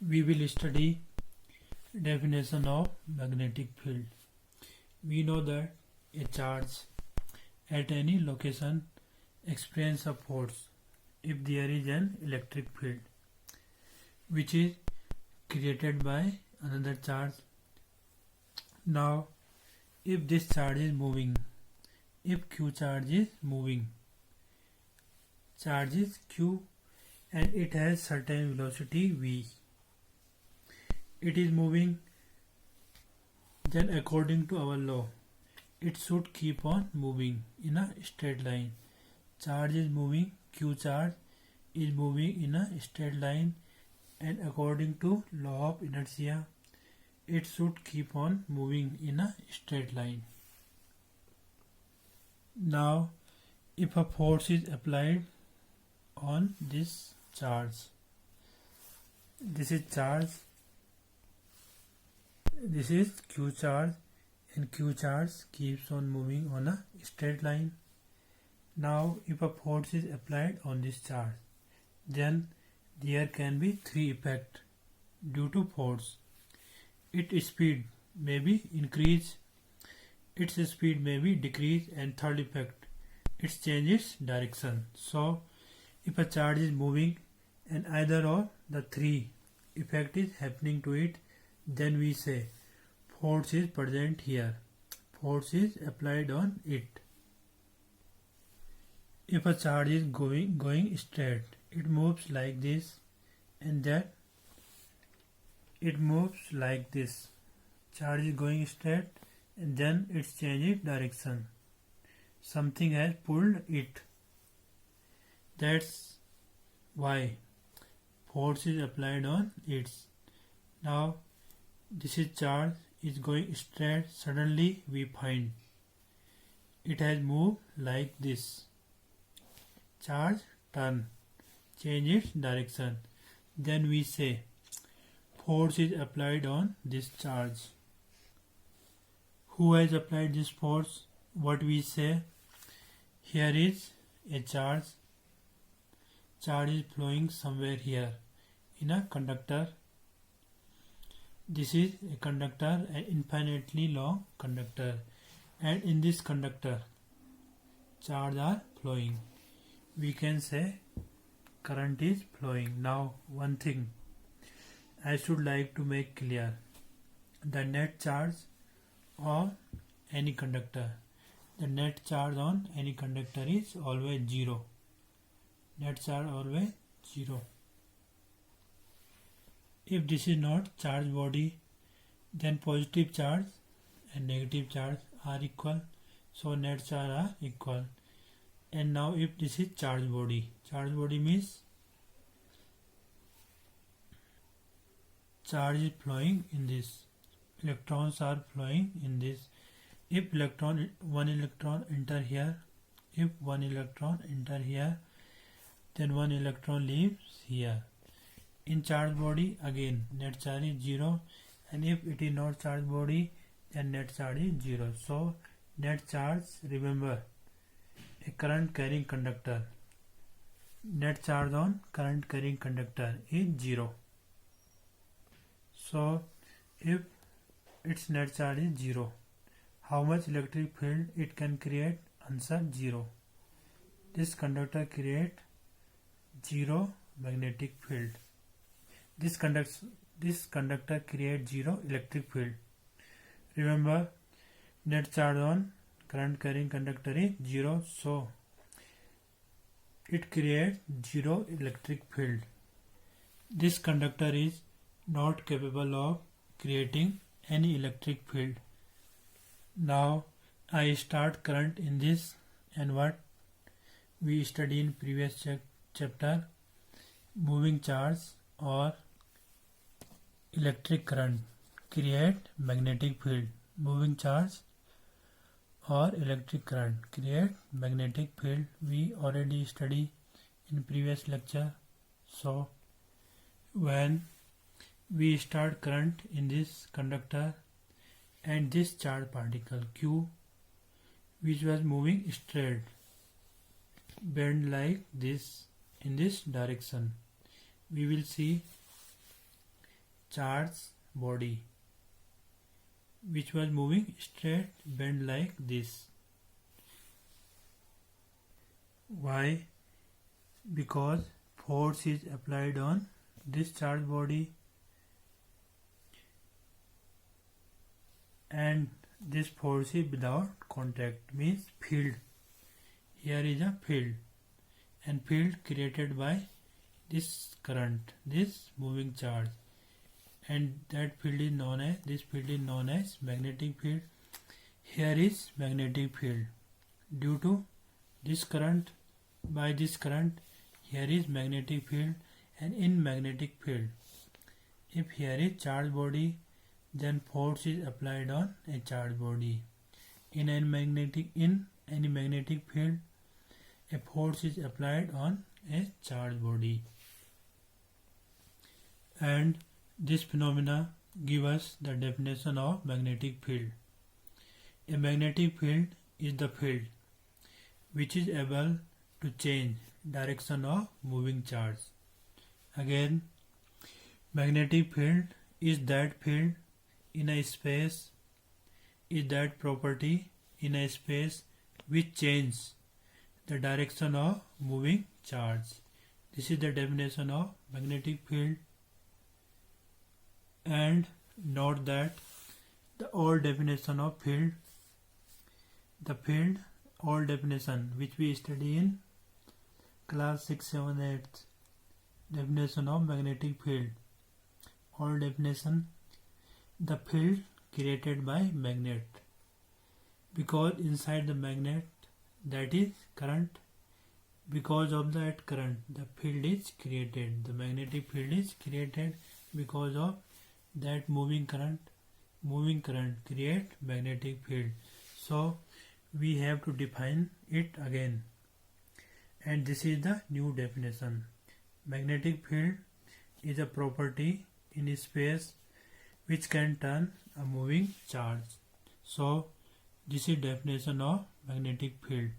We will study definition of magnetic field. We know that a charge at any location experiences a force if there is an electric field which is created by another charge. Now, if this charge is moving, if Q charge is moving, charge is Q and it has certain velocity V. It is moving, then according to our law, it should keep on moving in a straight line. Charge is moving, Q charge is moving in a straight line, and according to law of inertia, it should keep on moving in a straight line. Now, if a force is applied on this charge, this is charge, this is Q charge, and Q charge keeps on moving on a straight line. Now, if a force is applied on this charge, then there can be three effects due to force. Its speed may be increased, its speed may be decreased, and third effect, it changes direction. So, if a charge is moving and either of the three effect is happening to it, then we say force is present here, force is applied on it. If a charge is going straight, it moves like this, and then it moves like this. Charge is going straight and then it changes direction. Something has pulled it. That's why force is applied on it. Now this is charge is going straight. Suddenly we find it has moved like this. Charge turn, change its direction. Then we say force is applied on this charge. Who has applied this force? What we say? Here is a charge. Charge is flowing somewhere here in a conductor. This is a conductor, an infinitely long conductor, and in this conductor charge are flowing. We can say current is flowing. Now one thing I should like to make clear: the net charge on any conductor, the net charge on any conductor is always zero. Net charge always zero. If this is not charge body, then positive charge and negative charge are equal, so net charge are equal. And now if this is charge body means charge is flowing in this, electrons are flowing in this. If one electron enter here, if one electron enter here, then one electron leaves here. In charge body again net charge is 0, and if it is not charge body, then net charge is 0. So net charge, remember, a current carrying conductor, net charge on current carrying conductor is 0. So if its net charge is 0, how much electric field it can create? Answer 0. This conductor create 0 magnetic field. This conductor creates 0 electric field. Remember, net charge on current carrying conductor is 0, so it creates 0 electric field. This conductor is not capable of creating any electric field. Now I start current in this, and what we studied in previous chapter, moving charge or electric current create magnetic field. Moving charge or electric current create magnetic field. We already studied in previous lecture. So when we start current in this conductor, and this charged particle Q, which was moving straight, bend like this in this direction, we will see charge body which was moving straight bend like this. Why? Because force is applied on this charge body and this force is without contact, means field. Here is a field and field created by this current, this moving charge, and that field is known as magnetic field. Here is magnetic field due to this current. By this current, here is magnetic field, and in magnetic field, if here is charge body, then force is applied on a charge body. In any magnetic field, a force is applied on a charge body, and this phenomena give us the definition of magnetic field. A magnetic field is the field which is able to change direction of moving charge. Again, magnetic field is that field in a space, is that property in a space which changes the direction of moving charge. This is the definition of magnetic field. And note that the old definition of field, old definition which we study in class 6, 7, 8, definition of magnetic field. Old definition: the field created by magnet, because inside the magnet, that is current, because of that current the field is created. The magnetic field is created because of that moving current. Moving current create magnetic field. So we have to define it again, and this is the new definition. Magnetic field is a property in space which can turn a moving charge. So this is definition of magnetic field.